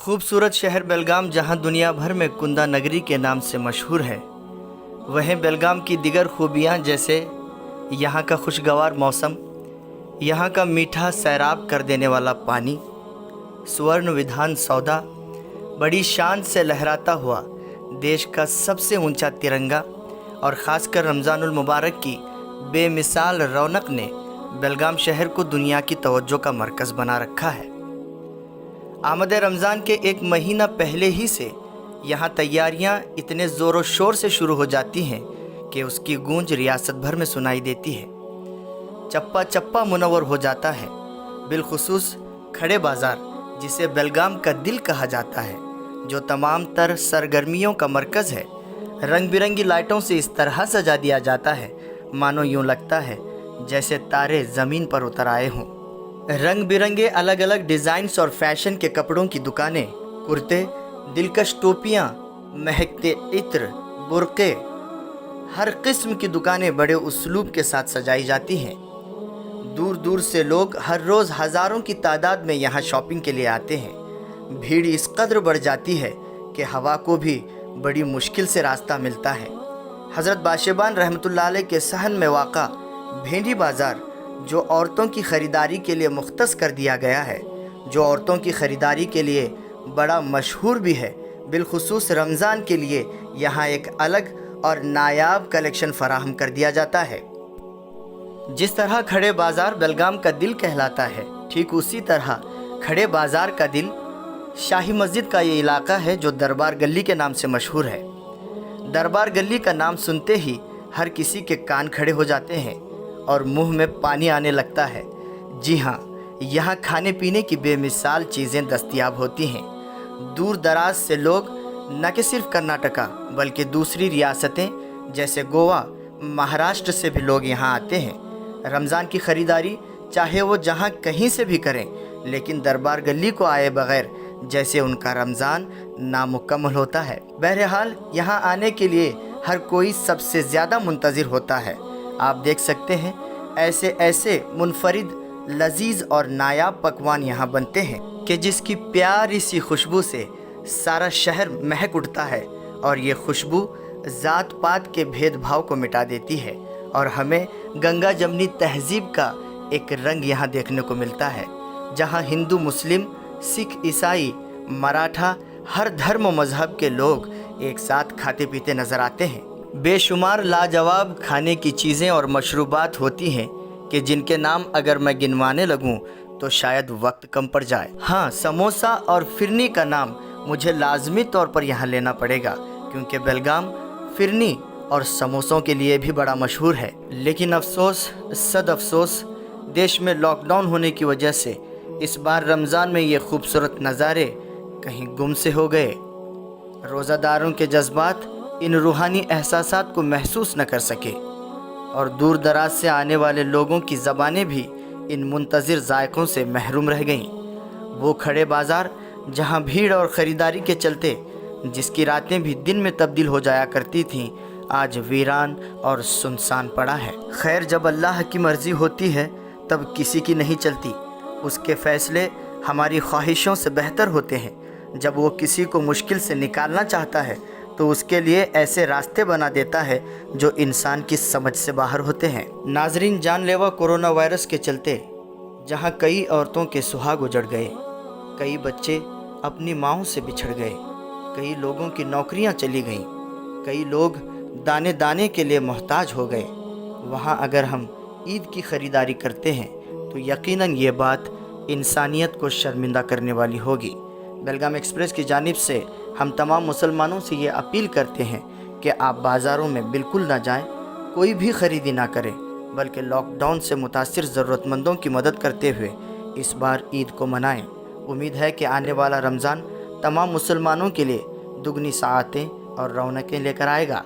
खूबसूरत शहर बेलगाम जहां दुनिया भर में कुंदा नगरी के नाम से मशहूर है, वहीं बेलगाम की दिगर खूबियां जैसे यहां का खुशगवार मौसम, यहां का मीठा सैराब कर देने वाला पानी, स्वर्ण विधान सौदा, बड़ी शान से लहराता हुआ देश का सबसे ऊंचा तिरंगा और ख़ासकर रमज़ानुल मुबारक की बेमिसाल रौनक ने बेलगाम शहर को दुनिया की तवज्जो का मरकज़ बना रखा है। आमद रमज़ान के एक महीना पहले ही से यहाँ तैयारियाँ इतने ज़ोर शोर से शुरू हो जाती हैं कि उसकी गूंज रियासत भर में सुनाई देती है। चप्पा चप्पा मुनव्वर हो जाता है, बिलखुसूस खड़े बाज़ार जिसे बेलगाम का दिल कहा जाता है, जो तमाम तर सरगर्मियों का मरकज़ है। रंग बिरंगी लाइटों से इस तरह सजा दिया जाता है मानो यूँ लगता है जैसे तारे ज़मीन पर उतर आए हों। रंग बिरंगे अलग अलग डिज़ाइंस और फैशन के कपड़ों की दुकानें, कुर्ते, दिलकश टोपियाँ, महकते इत्र, बुर्क़े, हर किस्म की दुकानें बड़े उसलूब के साथ सजाई जाती हैं। दूर दूर से लोग हर रोज़ हज़ारों की तादाद में यहाँ शॉपिंग के लिए आते हैं। भीड़ इस कदर बढ़ जाती है कि हवा को भी बड़ी मुश्किल से रास्ता मिलता है। हज़रत बाशिबान रहमतुल्लाह अलैह के सहन में वाक़ा भेंडी बाज़ार, जो औरतों की ख़रीदारी के लिए मुख्तस कर दिया गया है, जो औरतों की ख़रीदारी के लिए बड़ा मशहूर भी है, बिलखुसूस रमज़ान के लिए यहाँ एक अलग और नायाब कलेक्शन फ़राहम कर दिया जाता है। जिस तरह खड़े बाज़ार बेलगाम का दिल कहलाता है, ठीक उसी तरह खड़े बाज़ार का दिल शाही मस्जिद का ये इलाका है जो दरबार गली के नाम से मशहूर है। दरबार गली का नाम सुनते ही हर किसी के कान खड़े हो जाते हैं और मुंह में पानी आने लगता है। जी हाँ, यहाँ खाने पीने की बेमिसाल चीज़ें दस्तयाब होती हैं। दूर दराज से लोग न कि सिर्फ कर्नाटका बल्कि दूसरी रियासतें जैसे गोवा, महाराष्ट्र से भी लोग यहाँ आते हैं। रमज़ान की ख़रीदारी चाहे वो जहाँ कहीं से भी करें, लेकिन दरबार गली को आए बग़ैर जैसे उनका रमज़ान नामुकम्मल होता है। बहरहाल यहाँ आने के लिए हर कोई सबसे ज़्यादा मुंतज़िर होता है। आप देख सकते हैं ऐसे ऐसे मुनफरिद, लजीज और नायाब पकवान यहाँ बनते हैं कि जिसकी प्यारी सी खुशबू से सारा शहर महक उठता है और ये खुशबू ज़ात पात के भेदभाव को मिटा देती है और हमें गंगा जमनी तहज़ीब का एक रंग यहाँ देखने को मिलता है, जहाँ हिंदू, मुस्लिम, सिख, ईसाई, मराठा, हर धर्म व मज़हब के लोग एक साथ खाते पीते नज़र आते हैं। बेशुमार लाजवाब खाने की चीज़ें और मशरूबात होती हैं कि जिनके नाम अगर मैं गिनवाने लगूं तो शायद वक्त कम पड़ जाए। हाँ, समोसा और फिरनी का नाम मुझे लाजमी तौर पर यहाँ लेना पड़ेगा, क्योंकि बेलगाम फिरनी और समोसों के लिए भी बड़ा मशहूर है। लेकिन अफसोस, सद अफसोस, देश में लॉकडाउन होने की वजह से इस बार रमज़ान में ये खूबसूरत नज़ारे कहीं गुम से हो गए। रोज़ादारों के जज्बात इन रूहानी एहसासात को महसूस न कर सके और दूर दराज से आने वाले लोगों की ज़बानें भी इन मुंतज़िर ज़ायक़ों से महरूम रह गईं। वो खड़े बाज़ार जहां भीड़ और ख़रीदारी के चलते जिसकी रातें भी दिन में तब्दील हो जाया करती थीं, आज वीरान और सुनसान पड़ा है। खैर, जब अल्लाह की मर्ज़ी होती है तब किसी की नहीं चलती। उसके फ़ैसले हमारी ख्वाहिशों से बेहतर होते हैं। जब वो किसी को मुश्किल से निकालना चाहता है तो उसके लिए ऐसे रास्ते बना देता है जो इंसान की समझ से बाहर होते हैं। नाजरीन, जानलेवा कोरोना वायरस के चलते जहां कई औरतों के सुहाग उजड़ गए, कई बच्चे अपनी माँओं से बिछड़ गए, कई लोगों की नौकरियां चली गईं, कई लोग दाने दाने के लिए मोहताज हो गए, वहां अगर हम ईद की ख़रीदारी करते हैं तो यकीनन ये बात इंसानियत को शर्मिंदा करने वाली होगी। बेलगाम एक्सप्रेस की जानिब से हम तमाम मुसलमानों से ये अपील करते हैं कि आप बाज़ारों में बिल्कुल ना जाएं, कोई भी ख़रीदी ना करें, बल्कि लॉकडाउन से मुतासिर ज़रूरतमंदों की मदद करते हुए इस बार ईद को मनाएं। उम्मीद है कि आने वाला रमज़ान तमाम मुसलमानों के लिए दुगनी सआतें और रौनकें लेकर आएगा।